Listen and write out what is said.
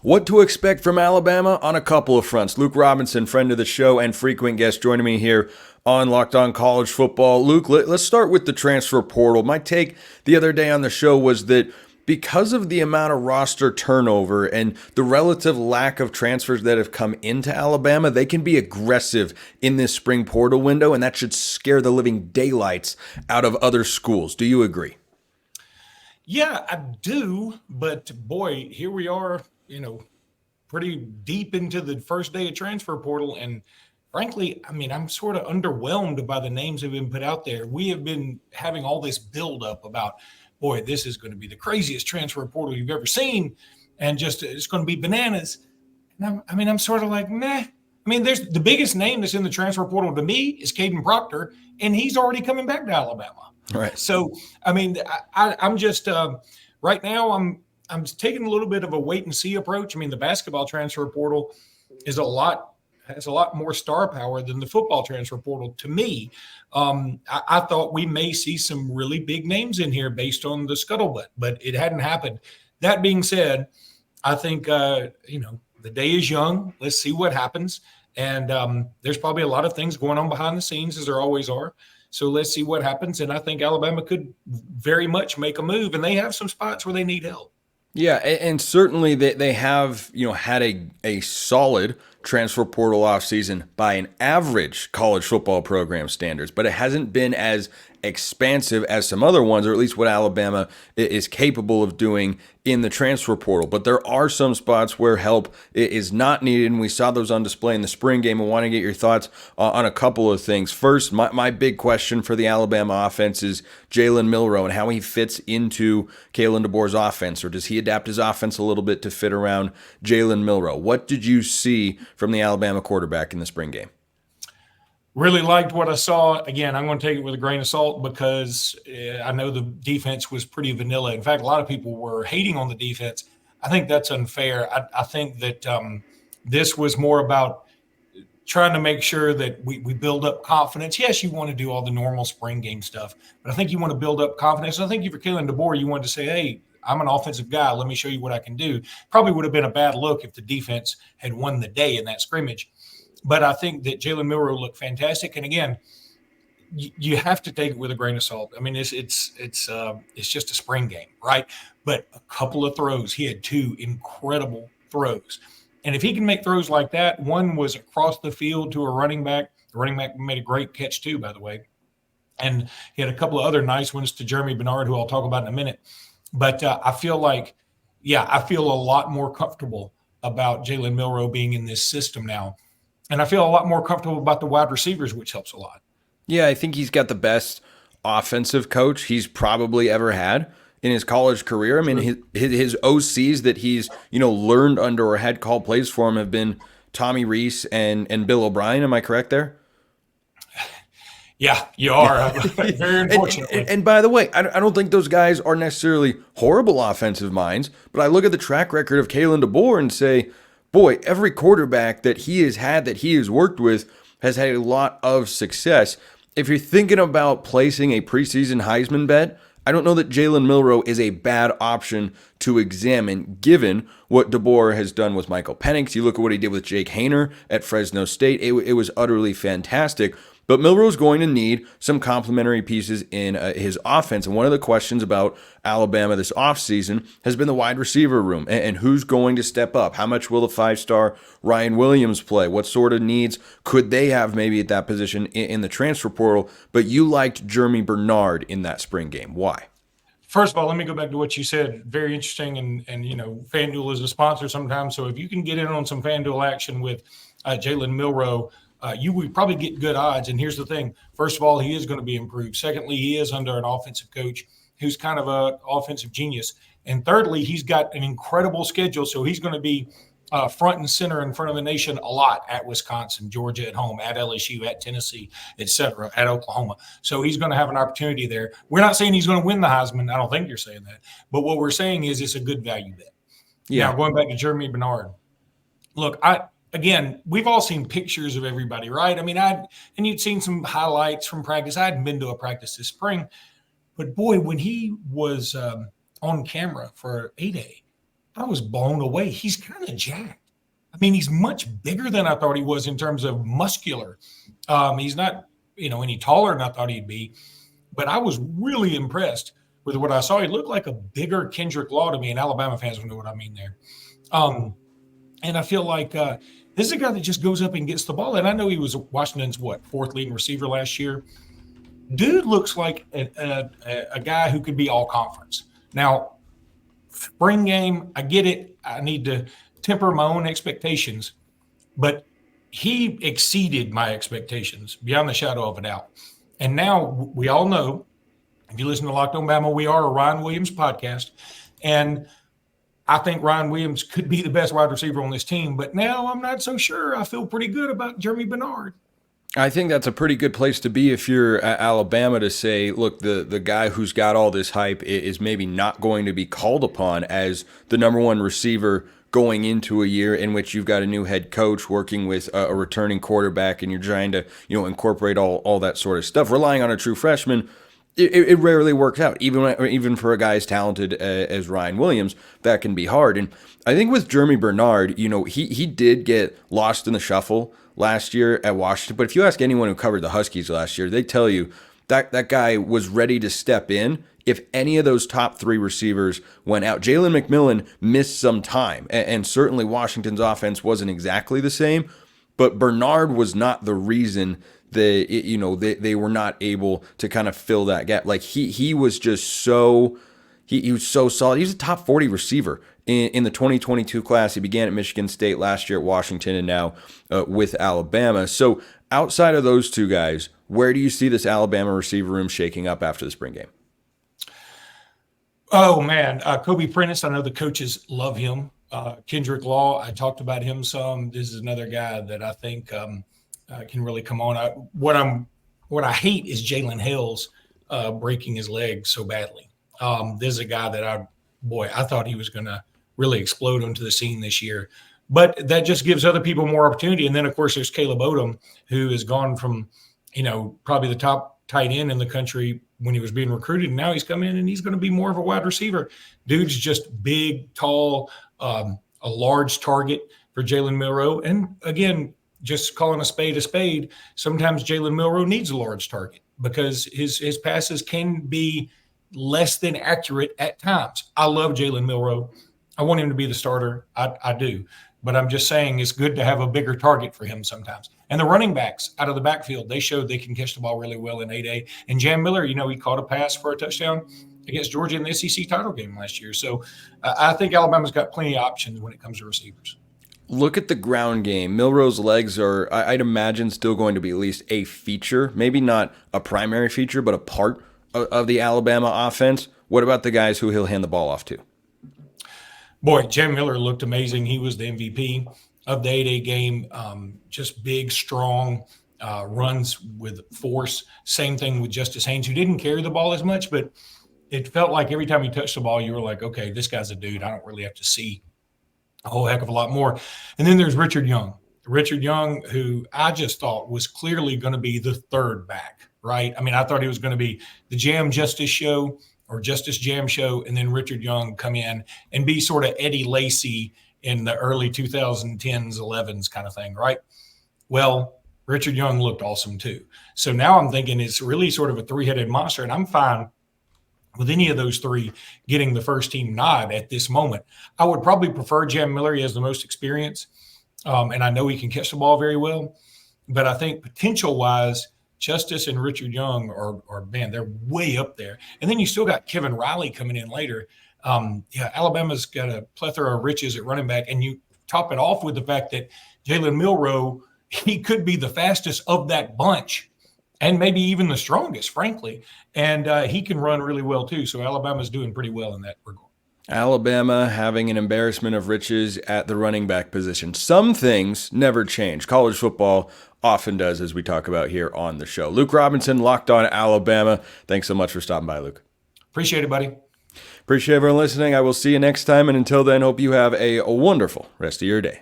What to expect from Alabama on a couple of fronts. Luke Robinson, friend of the show and frequent guest, joining me here on Locked On College Football. Luke, let's start with the transfer portal. My take the other day on the show was that because of the amount of roster turnover and the relative lack of transfers that have come into Alabama, they can be aggressive in this spring portal window, and that should scare the living daylights out of other schools. Do you agree? Yeah, I do. But boy, here we are, pretty deep into the first day of transfer portal. And frankly, I'm sort of underwhelmed by the names that have been put out there. We have been having all this buildup about, boy, this is going to be the craziest transfer portal you've ever seen. And just it's going to be bananas. And I'm sort of like, meh. There's the biggest name that's in the transfer portal to me is Kadyn Proctor, and he's already coming back to Alabama. Right. So, I'm just right now I'm taking a little bit of a wait and see approach. The basketball transfer portal has a lot more star power than the football transfer portal to me. I thought we may see some really big names in here based on the scuttlebutt, but it hadn't happened. That being said, I think, the day is young. Let's see what happens. And there's probably a lot of things going on behind the scenes, as there always are. So let's see what happens. And I think Alabama could very much make a move, and they have some spots where they need help. Yeah, and certainly they have, had a solid transfer portal offseason by an average college football program standards, but it hasn't been as expansive as some other ones, or at least what Alabama is capable of doing in the transfer portal. But there are some spots where help is not needed, and we saw those on display in the spring game. I want to get your thoughts on a couple of things. First, my big question for the Alabama offense is Jaylen Milroe and how he fits into Kalen DeBoer's offense, or does he adapt his offense a little bit to fit around Jaylen Milroe? What did you see from the Alabama quarterback in the spring game? Really liked what I saw. Again, I'm going to take it with a grain of salt because I know the defense was pretty vanilla. In fact, a lot of people were hating on the defense. I think that's unfair. I think that this was more about trying to make sure that we build up confidence. Yes, you want to do all the normal spring game stuff, but I think you want to build up confidence. And I think if you're Kalen DeBoer, you wanted to say, hey, I'm an offensive guy. Let me show you what I can do. Probably would have been a bad look if the defense had won the day in that scrimmage. But I think that Jaylen Milroe looked fantastic. And again, you have to take it with a grain of salt. It's just a spring game, right? But a couple of throws, he had two incredible throws. And if he can make throws like that, one was across the field to a running back. The running back made a great catch too, by the way. And he had a couple of other nice ones to Jeremy Bernard, who I'll talk about in a minute. But I feel a lot more comfortable about Jaylen Milroe being in this system now. And I feel a lot more comfortable about the wide receivers, which helps a lot. Yeah, I think he's got the best offensive coach he's probably ever had in his college career. His OCs that he's, learned under or had called plays for him have been Tommy Rees and Bill O'Brien. Am I correct there? Yeah, you are. Very unfortunately. And by the way, I don't think those guys are necessarily horrible offensive minds, but I look at the track record of Kalen DeBoer and say, boy, every quarterback that he has had, that he has worked with, has had a lot of success. If you're thinking about placing a preseason Heisman bet, I don't know that Jaylen Milroe is a bad option to examine, given what DeBoer has done with Michael Penix. You look at what he did with Jake Haener at Fresno State. It was utterly fantastic. But Milroe's going to need some complementary pieces in his offense. And one of the questions about Alabama this offseason has been the wide receiver room and who's going to step up. How much will the five-star Ryan Williams play? What sort of needs could they have maybe at that position in the transfer portal? But you liked Jeremy Bernard in that spring game. Why? First of all, let me go back to what you said. Very interesting. And FanDuel is a sponsor sometimes. So if you can get in on some FanDuel action with Jaylen Milroe, you would probably get good odds. And here's the thing. First of all, he is going to be improved. Secondly, he is under an offensive coach who's kind of an offensive genius. And thirdly, he's got an incredible schedule. So he's going to be front and center in front of the nation a lot at Wisconsin, Georgia at home, at LSU, at Tennessee, et cetera, at Oklahoma. So he's going to have an opportunity there. We're not saying he's going to win the Heisman. I don't think you're saying that. But what we're saying is it's a good value bet. Yeah. Now, going back to Jeremy Bernard. Look, Again, we've all seen pictures of everybody, right? And you'd seen some highlights from practice. I hadn't been to a practice this spring, but boy, when he was on camera for A-Day, I was blown away. He's kind of jacked. I mean, he's much bigger than I thought he was in terms of muscular. He's not, any taller than I thought he'd be, but I was really impressed with what I saw. He looked like a bigger Kendrick Law to me, and Alabama fans will know what I mean there. And I feel like this is a guy that just goes up and gets the ball. And I know he was Washington's, fourth leading receiver last year. Dude looks like a guy who could be all conference. Now, spring game, I get it. I need to temper my own expectations, but he exceeded my expectations beyond the shadow of a doubt. And now we all know, if you listen to Locked On Bama, we are a Ryan Williams podcast. And I think Ryan Williams could be the best wide receiver on this team, but now I'm not so sure. I feel pretty good about Jeremy Bernard. I think that's a pretty good place to be if you're at Alabama, to say, look, the guy who's got all this hype is maybe not going to be called upon as the number one receiver going into a year in which you've got a new head coach working with a returning quarterback, and you're trying to incorporate all that sort of stuff. Relying on a true freshman, it rarely works out. Even for a guy as talented as Ryan Williams, that can be hard. And I think with Jeremy Bernard, he did get lost in the shuffle last year at Washington. But if you ask anyone who covered the Huskies last year, they tell you that guy was ready to step in if any of those top three receivers went out. Jalen McMillan missed some time, and certainly Washington's offense wasn't exactly the same, but Bernard was not the reason that they were not able to kind of fill that gap. Like he was just so he was so solid. He was a top 40 receiver in the 2022 class. He began at Michigan State last year at Washington, and now with Alabama. So outside of those two guys, where do you see this Alabama receiver room shaking up after the spring game? Oh, man. Kobe Prentice, I know the coaches love him. Kendrick Law, I talked about him some. This is another guy that I think can really come on. What I hate is Jalen Hales breaking his leg so badly. This is a guy that I thought he was going to really explode onto the scene this year. But that just gives other people more opportunity. And then, of course, there's Caleb Odom, who has gone from, probably the top tight end in the country when he was being recruited. And now he's come in and he's going to be more of a wide receiver. Dude's just big, tall, a large target for Jaylen Milaro. And again, just calling a spade, sometimes Jaylen Milaro needs a large target because his passes can be less than accurate at times. I love Jaylen Milaro. I want him to be the starter. I do. But I'm just saying it's good to have a bigger target for him sometimes. And the running backs out of the backfield, they showed they can catch the ball really well in 8A. And Jam Miller, he caught a pass for a touchdown against Georgia in the SEC title game last year. So I think Alabama's got plenty of options when it comes to receivers. Look at the ground game. Milroe's legs are, I'd imagine, still going to be at least a feature, maybe not a primary feature, but a part of the Alabama offense. What about the guys who he'll hand the ball off to? Boy, Jam Miller looked amazing. He was the MVP of the 8A game. Just big, strong, runs with force. Same thing with Justice Haynes, who didn't carry the ball as much, but it felt like every time he touched the ball, you were like, okay, this guy's a dude. I don't really have to see a whole heck of a lot more. And then there's Richard Young. Richard Young, who I just thought was clearly going to be the third back, right? I mean, I thought he was going to be the Jam Justice show or Justice Jam show, and then Richard Young come in and be sort of Eddie Lacy in the early 2010s, 11s kind of thing, right? Well, Richard Young looked awesome too. So now I'm thinking it's really sort of a three-headed monster, and I'm fine with any of those three getting the first team nod at this moment. I would probably prefer Jam Miller. He has the most experience, and I know he can catch the ball very well. But I think potential-wise, Justice and Richard Young are man, they're way up there. And then you still got Kevin Riley coming in later. Alabama's got a plethora of riches at running back, and you top it off with the fact that Jaylen Milroe, he could be the fastest of that bunch and maybe even the strongest, frankly. And he can run really well too. So Alabama's doing pretty well in that regard. Alabama having an embarrassment of riches at the running back position. Some things never change. College football often does, as we talk about here on the show. Luke Robinson, Locked On Alabama. Thanks so much for stopping by, Luke. Appreciate it, buddy. Appreciate everyone listening. I will see you next time. And until then, hope you have a wonderful rest of your day.